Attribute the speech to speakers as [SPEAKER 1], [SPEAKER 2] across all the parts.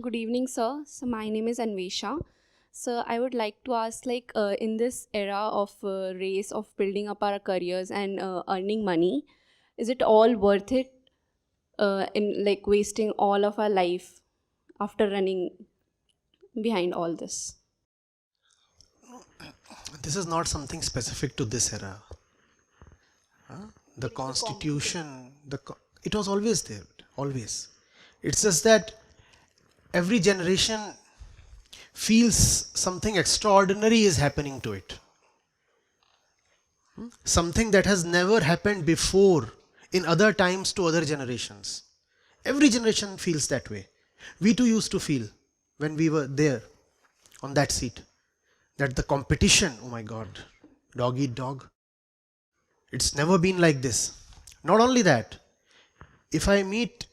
[SPEAKER 1] Good evening, sir. So my name is Anvesha. Sir, I would like to ask, in this era of race of building up our careers and earning money, is it all worth it? In like wasting all of our life after running behind all this?
[SPEAKER 2] This is not something specific to this era. The
[SPEAKER 1] It's a competitive.
[SPEAKER 2] constitution, it was always there, always. It's just that every generation feels something extraordinary is happening to it. Something that has never happened before in other times to other generations. Every generation feels that way. We too used to feel when we were there on that seat that the competition, oh my God, dog eat dog. It's never been like this. Not only that, if I meet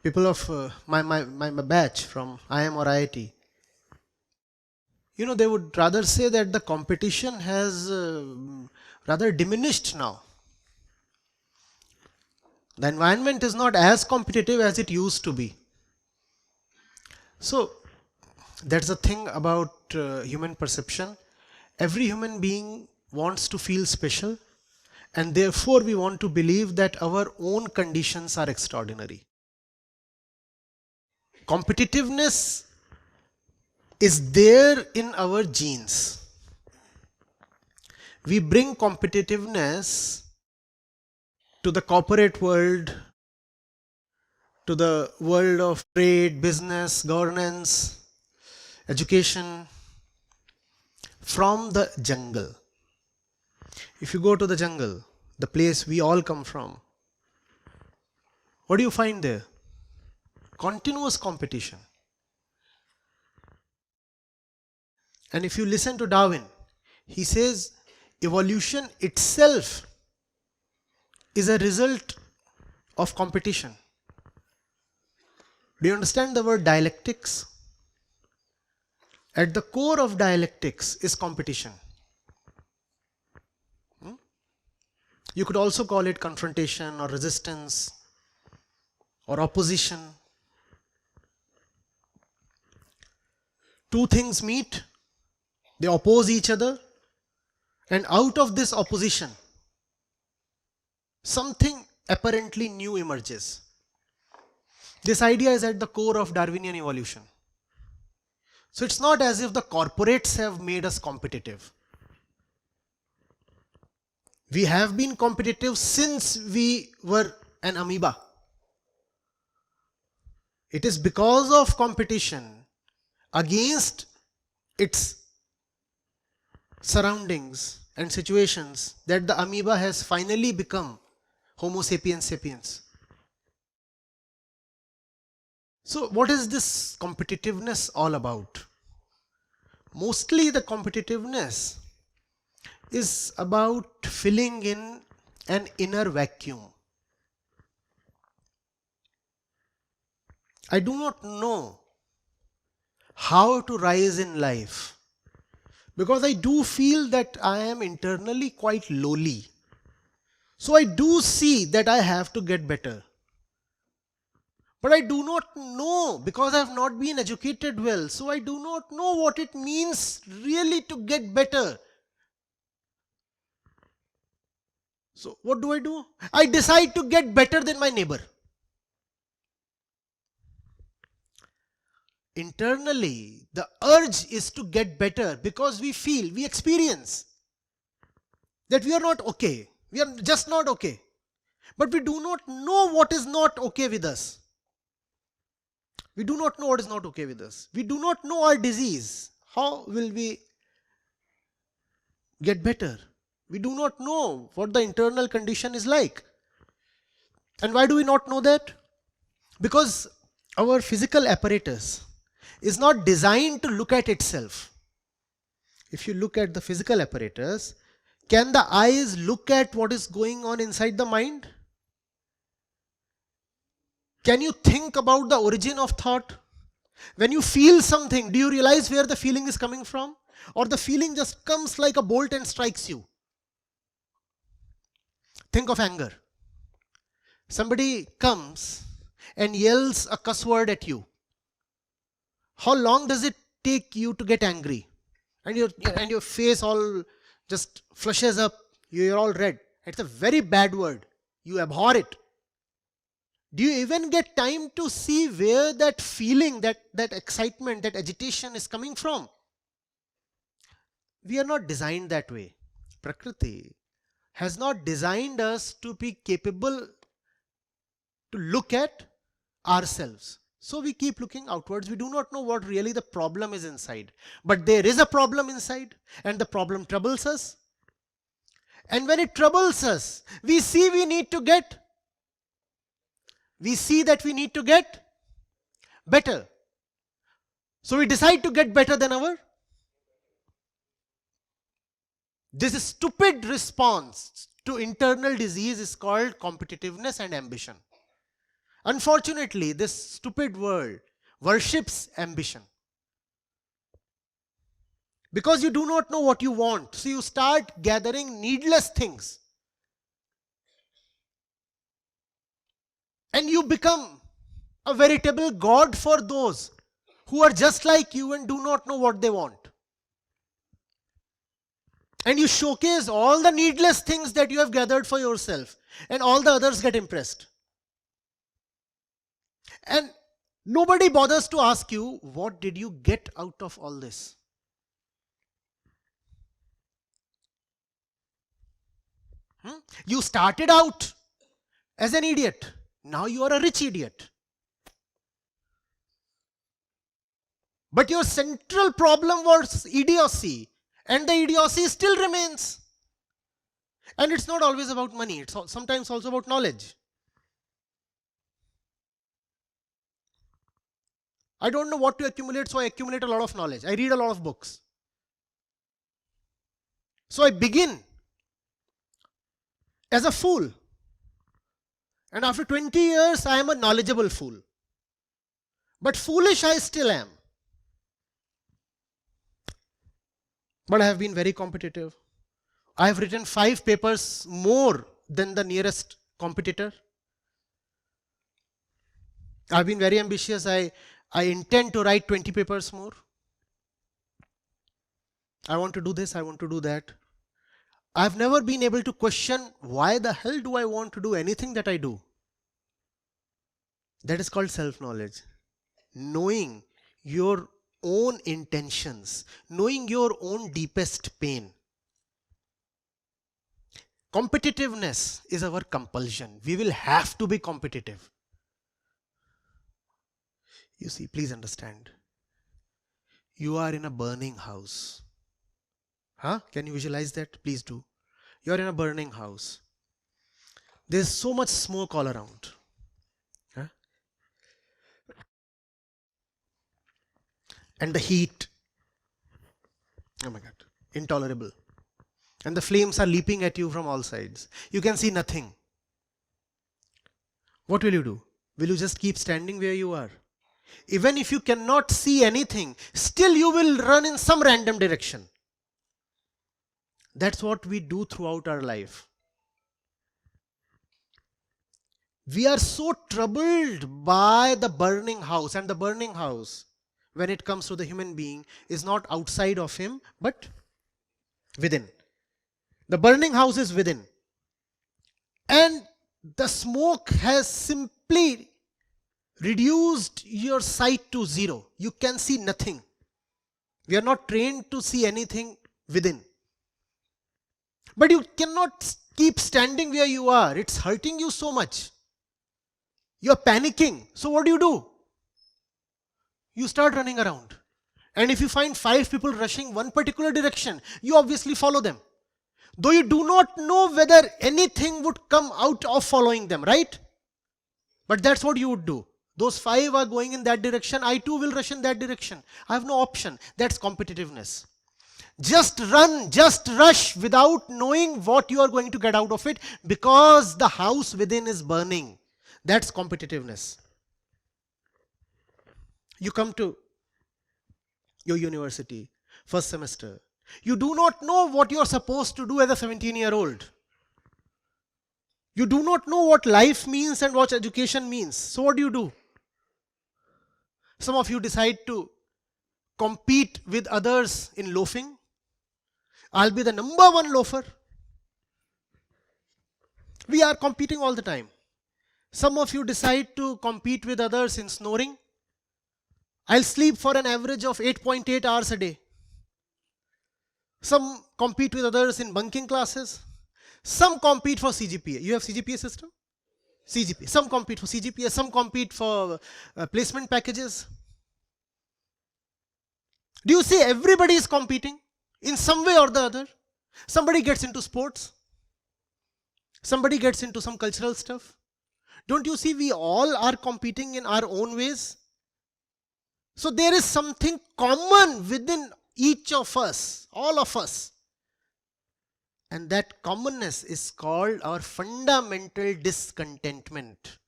[SPEAKER 2] people of my batch from IM or IIT, they would rather say that the competition has rather diminished now. The environment is not as competitive as it used to be. So that's the thing about human perception. Every human being wants to feel special, and therefore we want to believe that our own conditions are extraordinary. Competitiveness is there in our genes. We bring competitiveness to the corporate world, to the world of trade, business, governance, education, from the jungle. If you go to the jungle, the place we all come from, what do you find there? Continuous competition. And if you listen to Darwin, he says evolution itself is a result of competition. Do you understand the word dialectics? At the core of dialectics is competition. You could also call it confrontation or resistance or opposition. Two things meet, they oppose each other, and out of this opposition, something apparently new emerges. This idea is at the core of Darwinian evolution. So it's not as if the corporates have made us competitive. We have been competitive since we were an amoeba. It is because of competition against its surroundings and situations that the amoeba has finally become Homo sapiens sapiens. So what is this competitiveness all about? Mostly the competitiveness is about filling in an inner vacuum. I do not know how to rise in life because I do feel that I am internally quite lowly. So I do see that I have to get better. But I do not know because I have not been educated well. So I do not know what it means really to get better. So what do? I decide to get better than my neighbor. Internally, the urge is to get better because we experience that we are not okay. We are just not okay. But we do not know what is not okay with us. We do not know what is not okay with us. We do not know our disease. How will we get better? We do not know what the internal condition is like. And why do we not know that? Because our physical apparatus is not designed to look at itself. If you look at the physical apparatus, can the eyes look at what is going on inside the mind? Can you think about the origin of thought? When you feel something, do you realize where the feeling is coming from? Or the feeling just comes like a bolt and strikes you? Think of anger. Somebody comes and yells a cuss word at you, how long does it take you to get angry? And your face all just flushes up, you're all red. It's a very bad word. You abhor it. Do you even get time to see where that feeling, that excitement, that agitation is coming from? We are not designed that way. Prakriti has not designed us to be capable to look at ourselves. So we keep looking outwards. We do not know what really the problem is inside. But there is a problem inside, and the problem troubles us. And when it troubles us, we see that we need to get better. So we decide to get better than our. This stupid response to internal disease is called competitiveness and ambition. Unfortunately, this stupid world worships ambition. Because you do not know what you want, so you start gathering needless things. And you become a veritable god for those who are just like you and do not know what they want. And you showcase all the needless things that you have gathered for yourself, and all the others get impressed. And nobody bothers to ask you, what did you get out of all this? You started out as an idiot. Now you are a rich idiot. But your central problem was idiocy. And the idiocy still remains. And it's not always about money. It's sometimes also about knowledge. I don't know what to accumulate, so I accumulate a lot of knowledge. I read a lot of books. So I begin as a fool. And after 20 years, I am a knowledgeable fool. But foolish I still am. But I have been very competitive. I have written 5 papers more than the nearest competitor. I've been very ambitious. I intend to write 20 papers more. I want to do this, I want to do that. I've never been able to question, why the hell do I want to do anything that I do? That is called self-knowledge. Knowing your own intentions, knowing your own deepest pain. Competitiveness is our compulsion. We will have to be competitive. You see, please understand. You are in a burning house. Can you visualize that? Please do. You are in a burning house. There's so much smoke all around. And the heat, oh my God, intolerable. And the flames are leaping at you from all sides. You can see nothing. What will you do? Will you just keep standing where you are? Even if you cannot see anything, still you will run in some random direction. That's what we do throughout our life. We are so troubled by the burning house, and the burning house, when it comes to the human being, is not outside of him, but within. The burning house is within. And the smoke has simply reduced your sight to zero. You can see nothing. We are not trained to see anything within. But you cannot keep standing where you are. It's hurting you so much. You're panicking. So what do? You start running around. And if you find 5 people rushing one particular direction, you obviously follow them. Though you do not know whether anything would come out of following them, right? But that's what you would do. Those 5 are going in that direction. I too will rush in that direction. I have no option. That's competitiveness. Just run, just rush without knowing what you are going to get out of it, because the house within is burning. That's competitiveness. You come to your university, first semester. You do not know what you are supposed to do as a 17-year-old. You do not know what life means and what education means. So what do? Some of you decide to compete with others in loafing. I'll be the number one loafer. We are competing all the time. Some of you decide to compete with others in snoring. I'll sleep for an average of 8.8 hours a day. Some compete with others in bunking classes. Some compete for CGPA. You have CGPA system? CGPA. Some compete for CGPA. Some compete for placement packages. Do you see everybody is competing in some way or the other? Somebody gets into sports. Somebody gets into some cultural stuff. Don't you see we all are competing in our own ways? So there is something common within each of us, all of us. And that commonness is called our fundamental discontentment,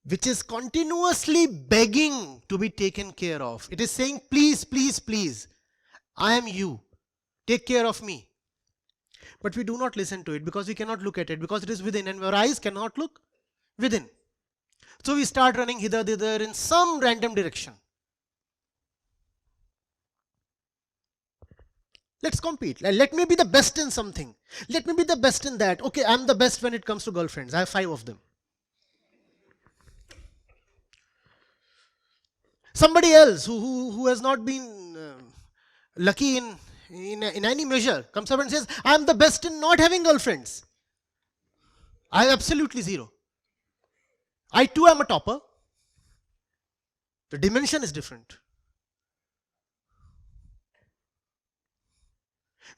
[SPEAKER 2] which is continuously begging to be taken care of. It is saying, please, please, please, I am you. Take care of me. But we do not listen to it because we cannot look at it, because it is within and our eyes cannot look within. So we start running hither, thither in some random direction. Let's compete. Let me be the best in something. Let me be the best in that. Okay, I'm the best when it comes to girlfriends. I have 5 of them. Somebody else who has not been lucky in any measure comes up and says, I'm the best in not having girlfriends. I have absolutely 0. I too am a topper. The dimension is different.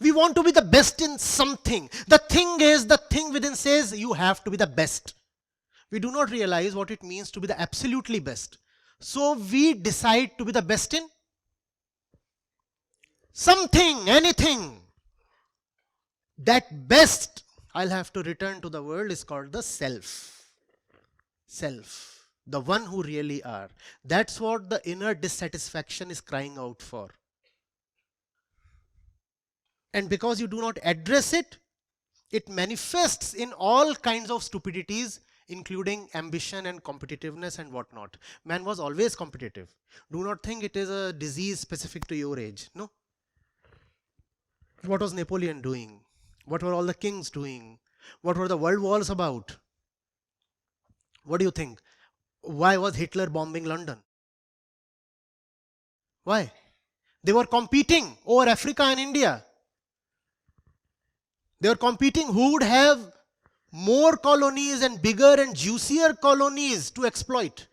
[SPEAKER 2] We want to be the best in something. The thing within says you have to be the best. We do not realize what it means to be the absolutely best. So we decide to be the best in something, anything. That best, I'll have to return to the world, is called the self. Self. The one who really are. That's what the inner dissatisfaction is crying out for. And because you do not address it, it manifests in all kinds of stupidities, including ambition and competitiveness and whatnot. Man was always competitive. Do not think it is a disease specific to your age. No. What was Napoleon doing? What were all the kings doing? What were the world wars about? What do you think? Why was Hitler bombing London? Why? They were competing over Africa and India. They were competing who would have more colonies and bigger and juicier colonies to exploit.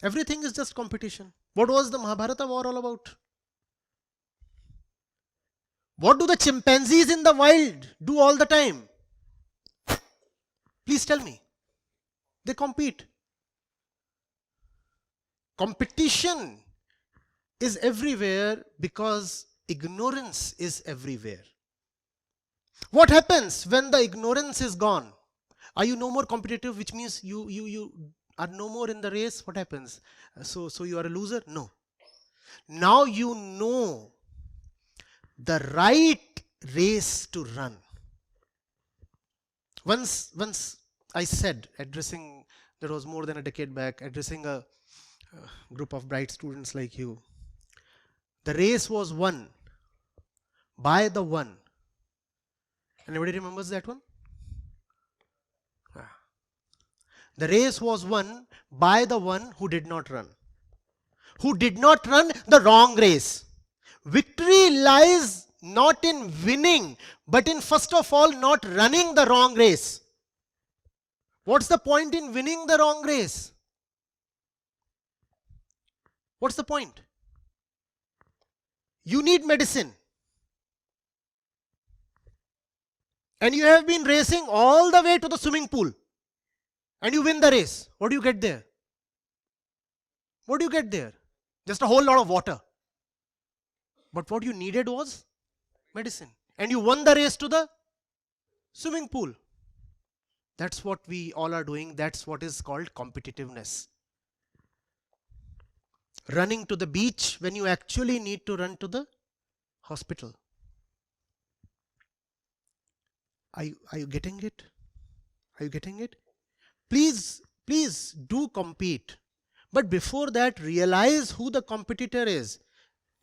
[SPEAKER 2] Everything is just competition. What was the Mahabharata war all about? What do the chimpanzees in the wild do all the time? Please tell me. They compete. Competition is everywhere because ignorance is everywhere. What happens when the ignorance is gone? Are you no more competitive, which means you are no more in the race? What happens? So you are a loser? No. Now you know the right race to run. Once I said, addressing, that was more than a decade back, addressing a group of bright students like you, the race was won by the one. Anybody remembers that one? The race was won by the one who did not run. Who did not run the wrong race. Victory lies not in winning, but in first of all not running the wrong race. What's the point in winning the wrong race? What's the point? You need medicine. And you have been racing all the way to the swimming pool. And you win the race. What do you get there? What do you get there? Just a whole lot of water. But what you needed was medicine. And you won the race to the swimming pool. That's what we all are doing. That's what is called competitiveness. Running to the beach when you actually need to run to the hospital. Are you getting it? Are you getting it? Please do compete. But before that, realize who the competitor is.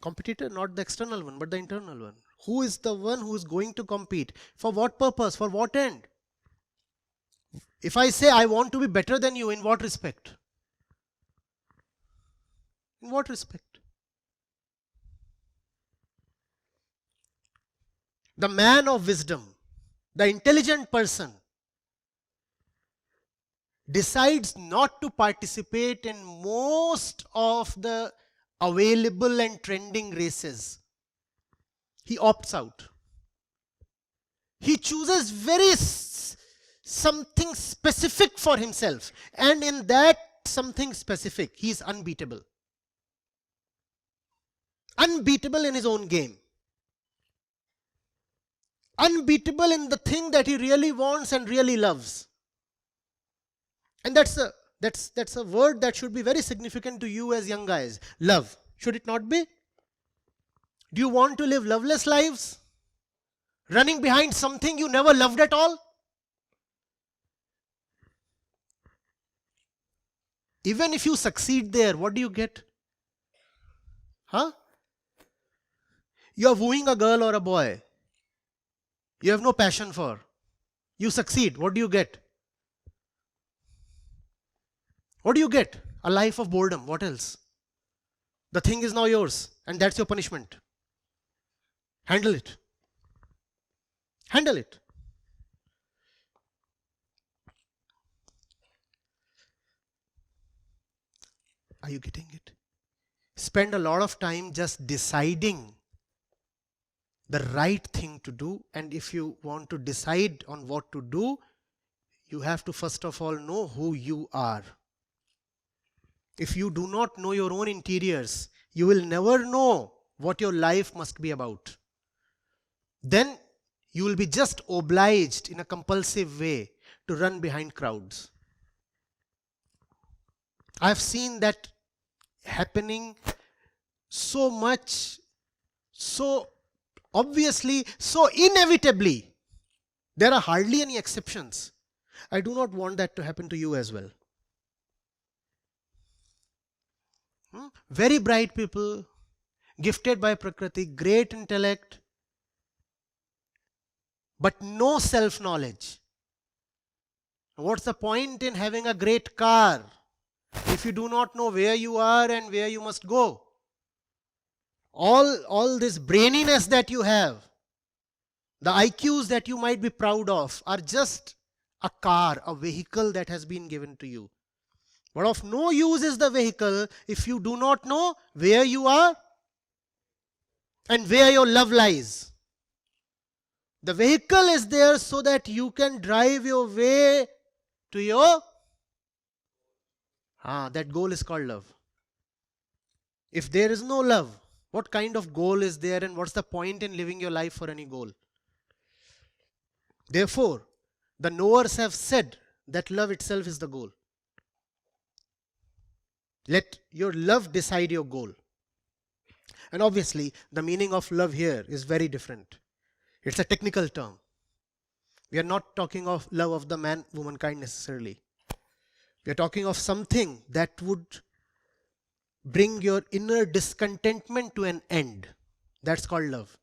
[SPEAKER 2] Competitor, not the external one, but the internal one. Who is the one who is going to compete? For what purpose? For what end? If I say I want to be better than you, in what respect? In what respect? The man of wisdom, the intelligent person, decides not to participate in most of the available and trending races. He opts out. He chooses something specific for himself, and in that something specific, he is unbeatable. Unbeatable in his own game. Unbeatable in the thing that he really wants and really loves. And that's a word that should be very significant to you as young guys. Love. Should it not be? Do you want to live loveless lives? Running behind something you never loved at all? Even if you succeed there, what do you get? Huh? You are wooing a girl or a boy you have no passion for. You succeed. What do you get? What do you get? A life of boredom. What else? The thing is now yours, and that's your punishment. Handle it. Handle it. Are you getting it? Spend a lot of time just deciding the right thing to do, and if you want to decide on what to do, you have to first of all know who you are. If you do not know your own interiors, you will never know what your life must be about. Then you will be just obliged in a compulsive way to run behind crowds. I've seen that happening so much, so obviously, so inevitably. There are hardly any exceptions. I do not want that to happen to you as well. Very bright people, gifted by Prakriti, great intellect, but no self-knowledge. What's the point in having a great car if you do not know where you are and where you must go? All this braininess that you have, the IQs that you might be proud of, are just a car, a vehicle that has been given to you. But of no use is the vehicle if you do not know where you are and where your love lies. The vehicle is there so that you can drive your way to your... that goal is called love. If there is no love, what kind of goal is there, and what's the point in living your life for any goal? Therefore, the knowers have said that love itself is the goal. Let your love decide your goal. And obviously, the meaning of love here is very different. It's a technical term. We are not talking of love of the man-woman kind necessarily. We are talking of something that would bring your inner discontentment to an end. That's called love.